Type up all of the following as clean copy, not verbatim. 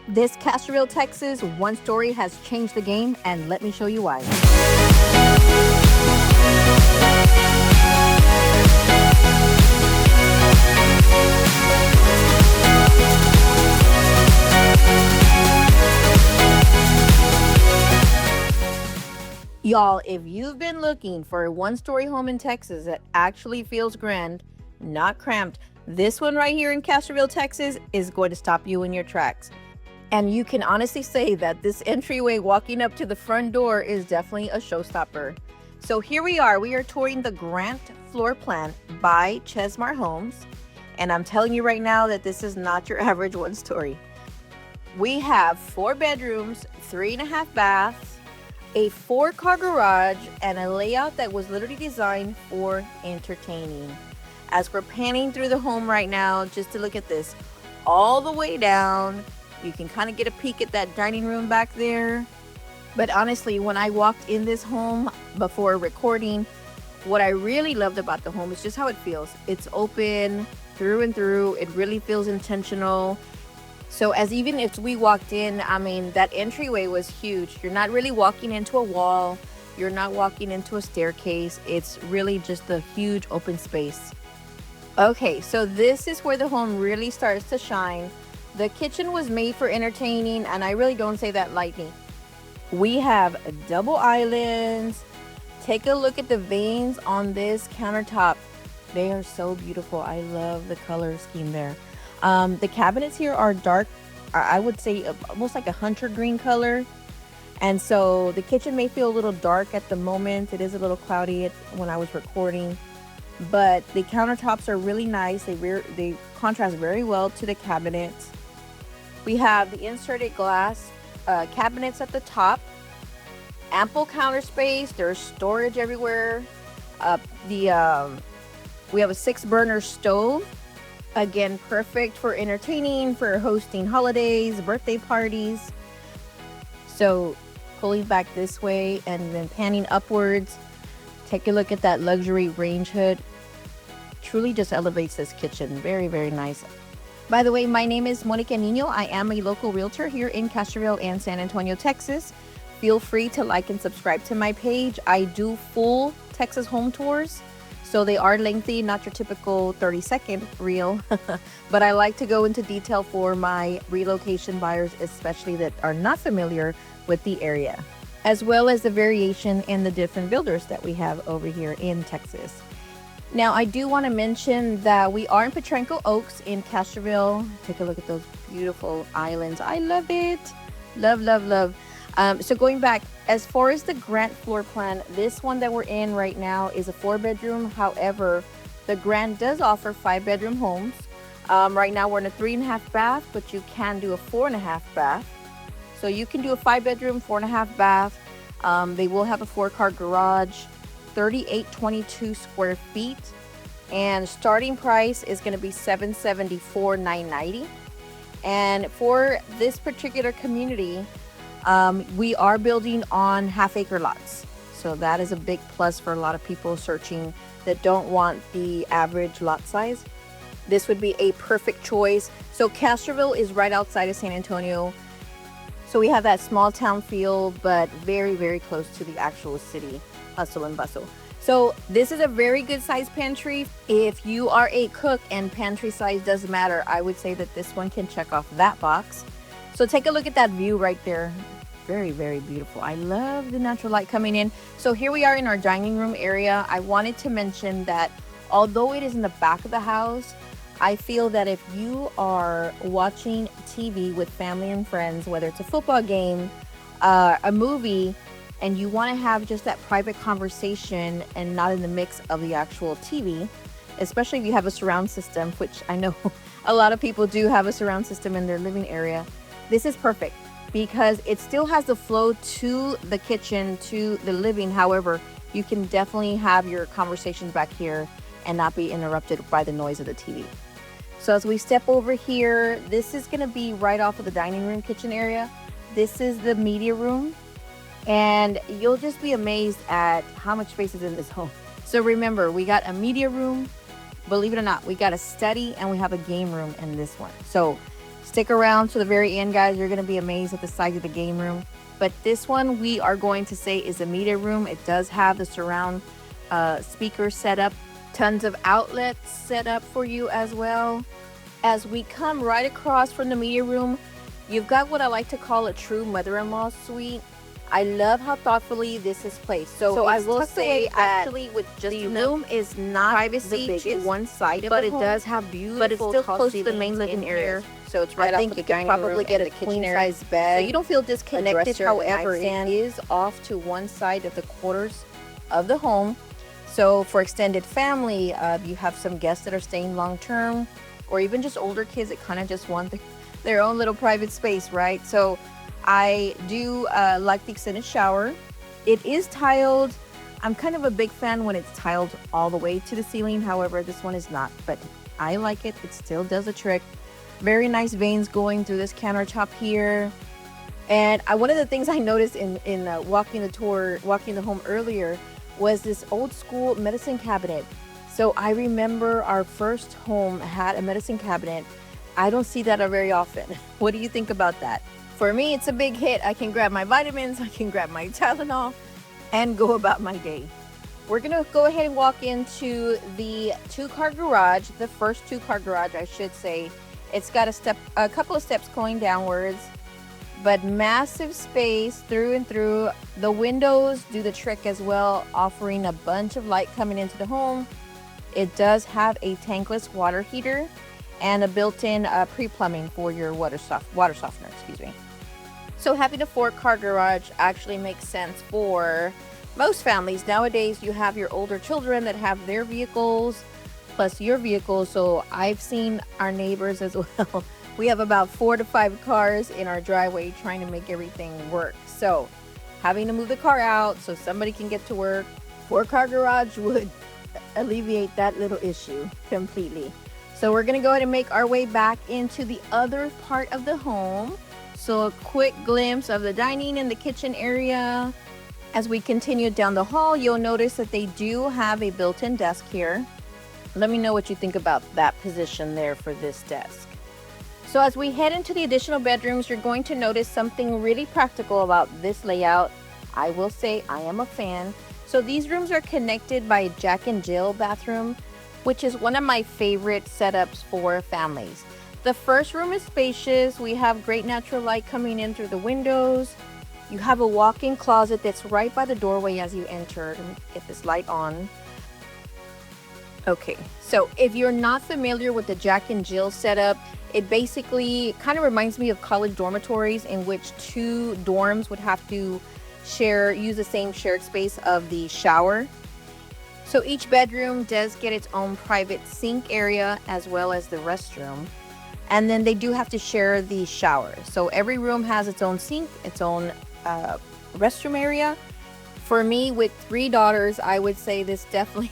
This Castroville, Texas one story has changed the game, and let me show you why. Y'all, if you've been looking for a one-story home in Texas that actually feels grand, not cramped, this one right here in Castroville, Texas is going to stop you in your tracks. And you can honestly say that this entryway walking up to the front door is definitely a showstopper. So here we are touring the Grant floor plan by Chesmar Homes. And I'm telling you right now that this is not your average one story. We have 4 bedrooms, 3.5 baths, a 4-car garage, and a layout that was literally designed for entertaining. As we're panning through the home right now, just to look at this, all the way down, you can kind of get a peek at that dining room back there. But honestly, when I walked in this home before recording, what I really loved about the home is just how it feels. It's open through and through. It really feels intentional. So as even if we walked in, I mean, that entryway was huge. You're not really walking into a wall. You're not walking into a staircase. It's really just a huge open space. Okay, so this is where the home really starts to shine. The kitchen was made for entertaining, and I really don't say that lightly. We have double islands. Take a look at the veins on this countertop. They are so beautiful. I love the color scheme there. The cabinets here are dark, I would say almost like a hunter green color. And so the kitchen may feel a little dark at the moment. It is a little cloudy when I was recording. But the countertops are really nice. They contrast very well to the cabinets. We have the inserted glass cabinets at the top. Ample counter space. There's storage everywhere. We have a 6-burner stove. Again, perfect for entertaining, for hosting holidays, birthday parties. So pulling back this way and then panning upwards, take a look at that luxury range hood. Truly just elevates this kitchen. Very, very nice. By the way, my name is Monica Nino. I am a local realtor here in Castroville and San Antonio, Texas. Feel free to like and subscribe to my page. I do full Texas home tours. So they are lengthy, not your typical 30-second reel, but I like to go into detail for my relocation buyers, especially that are not familiar with the area, as well as the variation in the different builders that we have over here in Texas. Now, I do want to mention that we are in Potranco Oaks in Castroville. Take a look at those beautiful islands. I love it. Love, love, love. So going back, as far as the Grant floor plan, this one that we're in right now is a 4-bedroom. However, the Grant does offer 5-bedroom homes. Right now we're in a 3.5 bath, but you can do a 4.5 bath. So you can do a 5-bedroom, 4.5 bath. They will have a 4-car garage, 3,822 square feet, and starting price is going to be $774,990. And for this particular community, we are building on half-acre lots. So that is a big plus for a lot of people searching that don't want the average lot size. This would be a perfect choice. So Castroville is right outside of San Antonio. So we have that small town feel, but very, very close to the actual city, hustle and bustle. So this is a very good size pantry. If you are a cook and pantry size doesn't matter, I would say that this one can check off that box. So take a look at that view right there. Very, very beautiful. I love the natural light coming in. So here we are in our dining room area. I wanted to mention that although it is in the back of the house, I feel that if you are watching TV with family and friends, whether it's a football game, a movie, and you want to have just that private conversation and not in the mix of the actual TV, especially if you have a surround system, which I know a lot of people do have a surround system in their living area, this is perfect because it still has the flow to the kitchen, to the living. However, you can definitely have your conversations back here and not be interrupted by the noise of the TV. So as we step over here, this is going to be right off of the dining room kitchen area. This is the media room, and you'll just be amazed at how much space is in this home. So remember, we got a media room, believe it or not, we got a study, and we have a game room in this one. So Stick around to the very end, guys. You're going to be amazed at the size of the game room. But this one we are going to say is a media room. It does have the surround speaker set up, tons of outlets set up for you as well. As we come right across from the media room, you've got what I like to call a true mother-in-law suite. I love how thoughtfully this is placed. So I will say, actually, with just the room is not privacy to one side of the home, does have beautiful, but it's still close to the main living area. So it's right off the dining room. Probably get a queen size bed, so you don't feel disconnected. However, it is off to one side of the quarters of the home. So for extended family, you have some guests that are staying long term, or even just older kids that kind of just want their own little private space, right? So I do like the extended shower. It is tiled. I'm kind of a big fan when it's tiled all the way to the ceiling. However, this one is not, but I like it. It still does a trick. Very nice veins going through this countertop here. And one of the things I noticed in walking the home earlier was this old school medicine cabinet. So I remember our first home had a medicine cabinet. I don't see that very often. What do you think about that? For me, it's a big hit. I can grab my vitamins, I can grab my Tylenol, and go about my day. We're gonna go ahead and walk into the two-car garage, the first two-car garage, I should say. It's got a couple of steps going downwards, but massive space through and through. The windows do the trick as well, offering a bunch of light coming into the home. It does have a tankless water heater and a built-in pre-plumbing for your water softener, excuse me. So having a 4-car garage actually makes sense for most families. Nowadays, you have your older children that have their vehicles plus your vehicle. So I've seen our neighbors as well. We have about 4 to 5 cars in our driveway trying to make everything work. So having to move the car out so somebody can get to work, 4-car garage would alleviate that little issue completely. So we're gonna go ahead and make our way back into the other part of the home. So a quick glimpse of the dining and the kitchen area. As we continue down the hall, you'll notice that they do have a built-in desk here. Let me know what you think about that position there for this desk. So as we head into the additional bedrooms, you're going to notice something really practical about this layout. I will say I am a fan. So these rooms are connected by a Jack and Jill bathroom, which is one of my favorite setups for families. The first room is spacious. We have great natural light coming in through the windows. You have a walk-in closet that's right by the doorway as you enter. Let me get this light on. Okay, so if you're not familiar with the Jack and Jill setup, it basically kind of reminds me of college dormitories in which 2 dorms would have to use the same shared space of the shower. So each bedroom does get its own private sink area as well as the restroom. And then they do have to share the shower. So every room has its own sink, its own restroom area. For me, with 3 daughters, I would say this definitely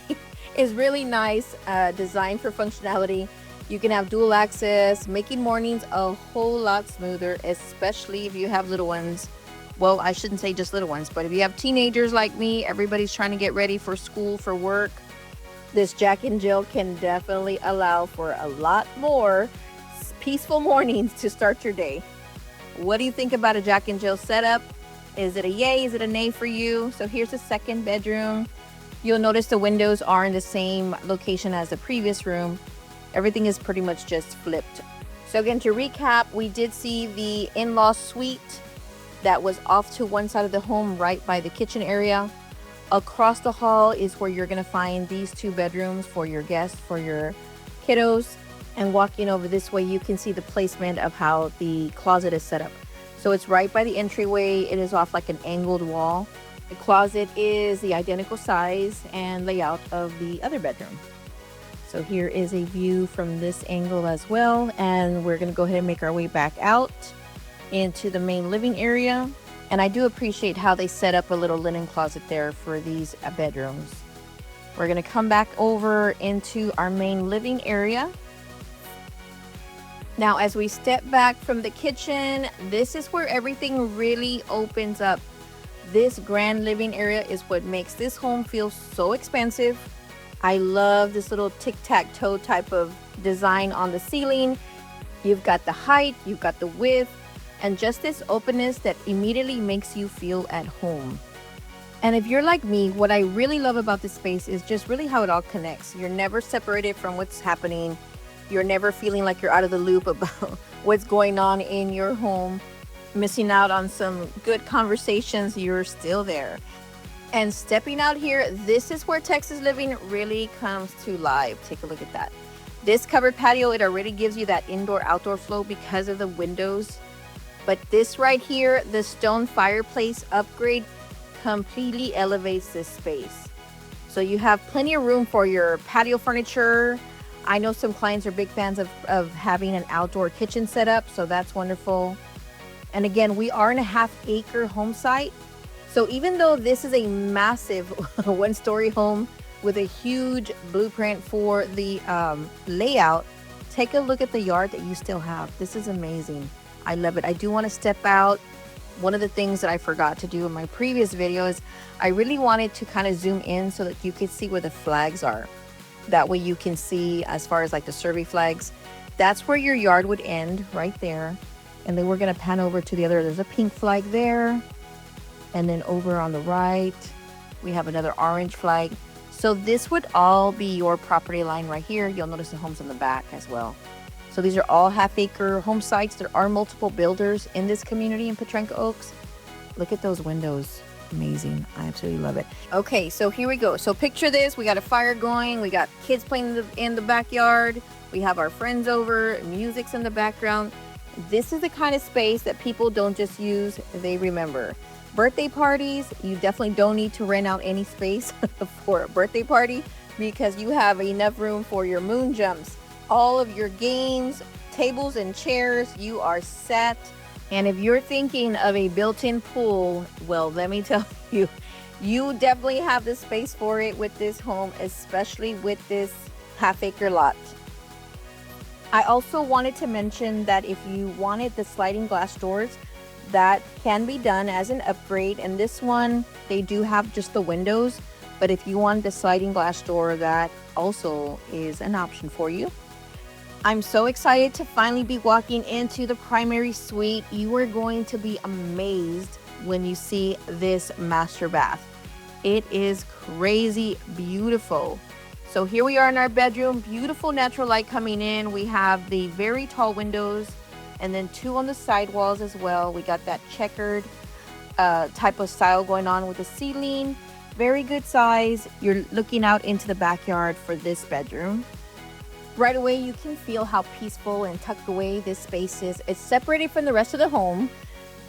is really nice, designed for functionality. You can have dual access, making mornings a whole lot smoother, especially if you have little ones. Well, I shouldn't say just little ones, but if you have teenagers like me, everybody's trying to get ready for school, for work, this Jack and Jill can definitely allow for a lot more peaceful mornings to start your day. What do you think about a Jack and Jill setup? Is it a yay? Is it a nay for you? So here's the second bedroom. You'll notice the windows are in the same location as the previous room. Everything is pretty much just flipped. So again, to recap, we did see the in-law suite that was off to one side of the home right by the kitchen area. Across the hall is where you're going to find these 2 bedrooms for your guests, for your kiddos. And walking over this way, you can see the placement of how the closet is set up. So it's right by the entryway. It is off like an angled wall. The closet is the identical size and layout of the other bedroom. So here is a view from this angle as well. And we're going to go ahead and make our way back out into the main living area. And I do appreciate how they set up a little linen closet there for these bedrooms. We're going to come back over into our main living area. Now, as we step back from the kitchen, this is where everything really opens up. This grand living area is what makes this home feel so expansive. I love this little tic-tac-toe type of design on the ceiling. You've got the height, you've got the width, and just this openness that immediately makes you feel at home. And if you're like me, what I really love about this space is just really how it all connects. You're never separated from what's happening. You're never feeling like you're out of the loop about what's going on in your home, missing out on some good conversations. You're still there. And stepping out here, this is where Texas living really comes to life. Take a look at that. This covered patio, it already gives you that indoor-outdoor flow because of the windows. But this right here, the stone fireplace upgrade, completely elevates this space. So you have plenty of room for your patio furniture. I know some clients are big fans of having an outdoor kitchen setup, so that's wonderful. And again, we are in a half-acre home site. So even though this is a massive one-story home with a huge blueprint for the layout, take a look at the yard that you still have. This is amazing. I love it. I do want to step out. One of the things that I forgot to do in my previous video is I really wanted to kind of zoom in so that you could see where the flags are. That way you can see as far as like the survey flags. That's where your yard would end, right there. And then we're going to pan over to the other. There's a pink flag there. And then over on the right, we have another orange flag. So this would all be your property line right here. You'll notice the homes in the back as well. So these are all half-acre home sites. There are multiple builders in this community in Potranco Oaks. Look at those windows. Amazing. I absolutely love it. Okay, so here we go. So picture this. We got a fire going. We got kids playing in the backyard. We have our friends over. Music's in the background. This is the kind of space that people don't just use, they remember. Birthday parties, you definitely don't need to rent out any space for a birthday party because you have enough room for your moon jumps. All of your games, tables and chairs, you are set. And if you're thinking of a built-in pool, well, let me tell you, you definitely have the space for it with this home, especially with this half-acre lot. I also wanted to mention that if you wanted the sliding glass doors, that can be done as an upgrade. And this one, they do have just the windows, but if you want the sliding glass door, that also is an option for you. I'm so excited to finally be walking into the primary suite. You are going to be amazed when you see this master bath. It is crazy beautiful. So here we are in our bedroom, beautiful natural light coming in. We have the very tall windows and then two on the side walls as well. We got that checkered type of style going on with the ceiling. Very good size. You're looking out into the backyard for this bedroom. Right away, you can feel how peaceful and tucked away this space is. It's separated from the rest of the home.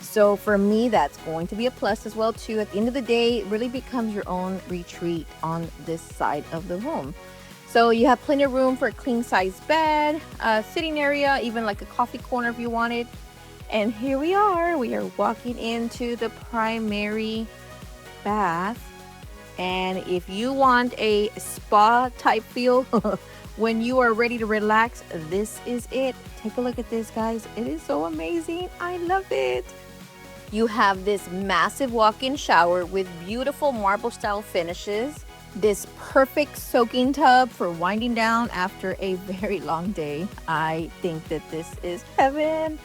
So for me, that's going to be a plus as well too. At the end of the day, it really becomes your own retreat on this side of the home. So you have plenty of room for a king size bed, sitting area, even like a coffee corner if you wanted. And here we are walking into the primary bath. And if you want a spa type feel when you are ready to relax, this is it. Take a look at this, guys. It is so amazing. I love it. You have this massive walk-in shower with beautiful marble style finishes. This perfect soaking tub for winding down after a very long day. I think that this is heaven.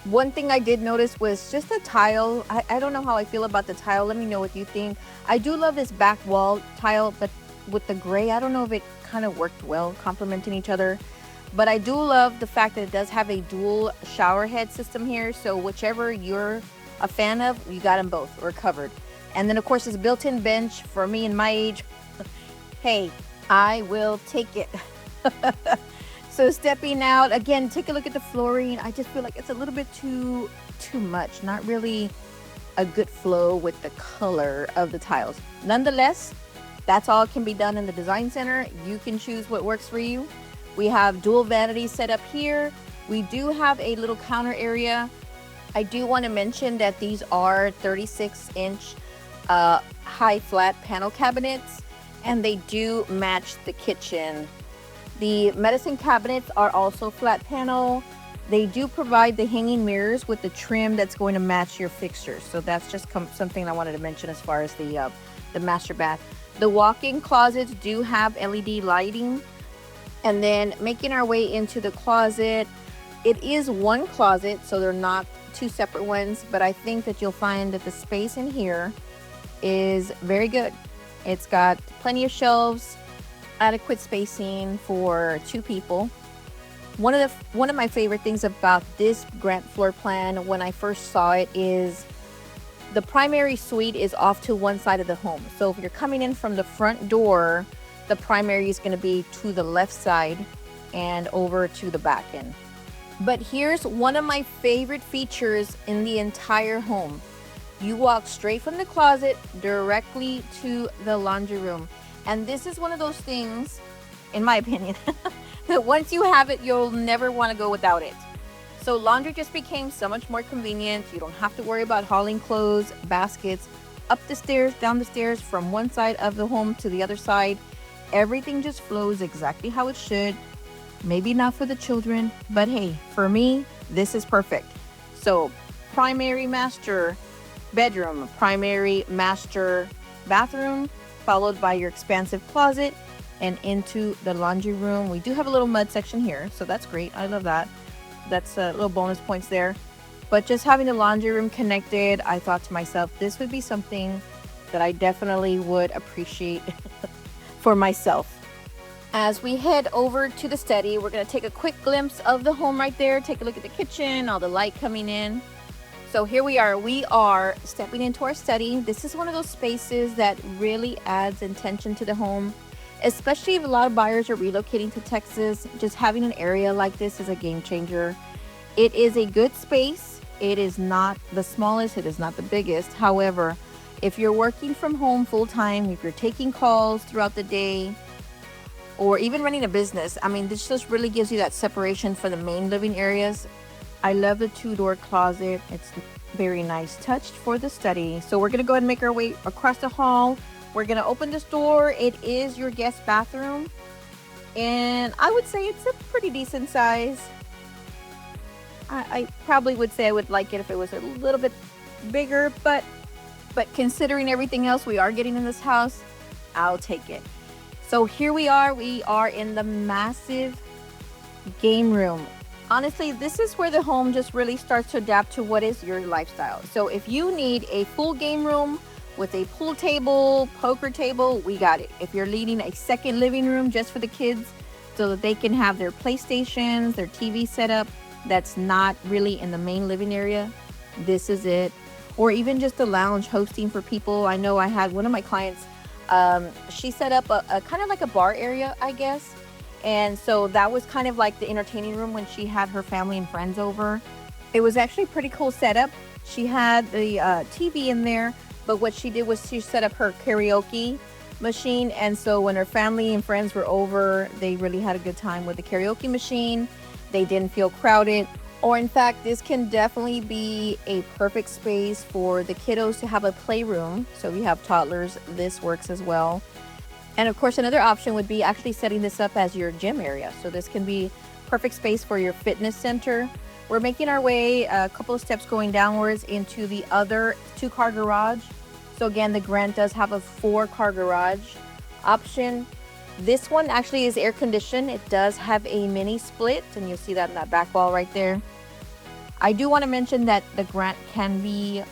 One thing I did notice was just the tile. I don't know how I feel about the tile. Let me know what you think. I do love this back wall tile, but with the gray, I don't know if it kind of worked well complementing each other. But I do love the fact that it does have a dual shower head system here. So whichever you're a fan of, you got them both. We're covered. And then of course this built-in bench for me and my age. Hey, I will take it. So stepping out, again, take a look at the flooring. I just feel like it's a little bit too much. Not really a good flow with the color of the tiles. Nonetheless, that's all can be done in the design center. You can choose what works for you. We have dual vanities set up here. We do have a little counter area. I do want to mention that these are 36-inch high flat panel cabinets, and they do match the kitchen. The medicine cabinets are also flat panel. They do provide the hanging mirrors with the trim that's going to match your fixtures. So that's just something I wanted to mention as far as the master bath. The walk-in closets do have LED lighting. And then making our way into the closet, It is one closet, so they're not two separate ones, but I think that you'll find that the space in here is very good. It's got plenty of shelves, adequate spacing for two people. One of my favorite things about this Grant floor plan when I first saw it is the primary suite is off to one side of the home. So if you're coming in from the front door, the primary is going to be to the left side and over to the back end. But here's one of my favorite features in the entire home. You walk straight from the closet directly to the laundry room. And this is one of those things, in my opinion, that once you have it, you'll never want to go without it. So laundry just became so much more convenient. You don't have to worry about hauling clothes, baskets, up the stairs, down the stairs, from one side of the home to the other side. Everything just flows exactly how it should. Maybe not for the children, but hey, for me, this is perfect. So primary master bedroom, primary master bathroom, followed by your expansive closet and into the laundry room. We do have a little mud section here, so that's great. I love that. That's a little bonus points there. But just having the laundry room connected, I thought to myself, this would be something that I definitely would appreciate for myself. As we head over to the study, we're going to take a quick glimpse of the home right there. Take a look at the kitchen, all the light coming in. So here we are stepping into our study. This is one of those spaces that really adds intention to the home, especially if a lot of buyers are relocating to Texas. Just having an area like this is a game changer. It is a good space. It is not the smallest, it is not the biggest. However, if you're working from home full time, if you're taking calls throughout the day, or even running a business, I mean, this just really gives you that separation for the main living areas. I love the two-door closet. It's very nice touched for the study. So we're gonna go ahead and make our way across the hall. We're gonna open this door. It is your guest bathroom. And I would say it's a pretty decent size. I probably would say I would like it if it was a little bit bigger, but considering everything else we are getting in this house, I'll take it. So here we are in the massive game room. Honestly, this is where the home just really starts to adapt to what is your lifestyle. So if you need a full game room with a pool table, poker table, we got it. If you're needing a second living room just for the kids so that they can have their PlayStations, their TV set up, that's not really in the main living area, this is it. Or even just a lounge hosting for people. I know I had one of my clients, she set up a kind of like a bar area, I guess. And so that was kind of like the entertaining room when she had her family and friends over. It was actually a pretty cool setup. She had the TV in there, but what she did was she set up her karaoke machine. And so when her family and friends were over, they really had a good time with the karaoke machine. They didn't feel crowded. Or in fact, this can definitely be a perfect space for the kiddos to have a playroom. So if you have toddlers, this works as well. And of course, another option would be actually setting this up as your gym area. So this can be perfect space for your fitness center. We're making our way a couple of steps going downwards into the other 2-car garage. So again, the Grant does have a 4-car garage option. This one actually is air conditioned. It does have a mini split, and you'll see that in that back wall right there. I do want to mention that the Grant can be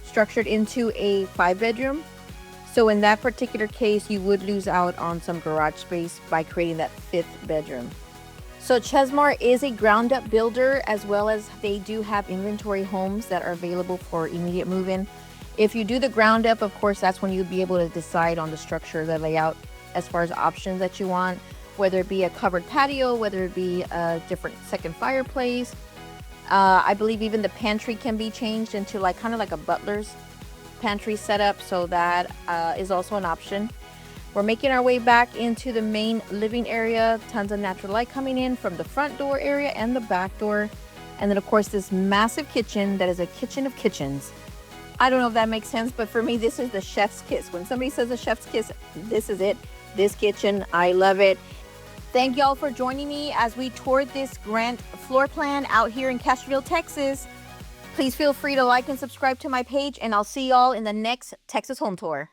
structured into a 5-bedroom. So in that particular case, you would lose out on some garage space by creating that 5th bedroom. So Chesmar is a ground up builder, as well as they do have inventory homes that are available for immediate move-in. If you do the ground up, of course, that's when you'll be able to decide on the structure, the layout, as far as options that you want, whether it be a covered patio, whether it be a different second fireplace. I believe even the pantry can be changed into like kind of like a butler's pantry setup, so that is also an option. We're making our way back into the main living area. Tons of natural light coming in from the front door area and the back door. And then of course this massive kitchen that is a kitchen of kitchens. I don't know if that makes sense, but for me this is the chef's kiss. When somebody says a chef's kiss, this is it. This kitchen, I love it. Thank y'all for joining me as we toured this Grant floor plan out here in Castroville, Texas. Please feel free to like and subscribe to my page, and I'll see y'all in the next Texas home tour.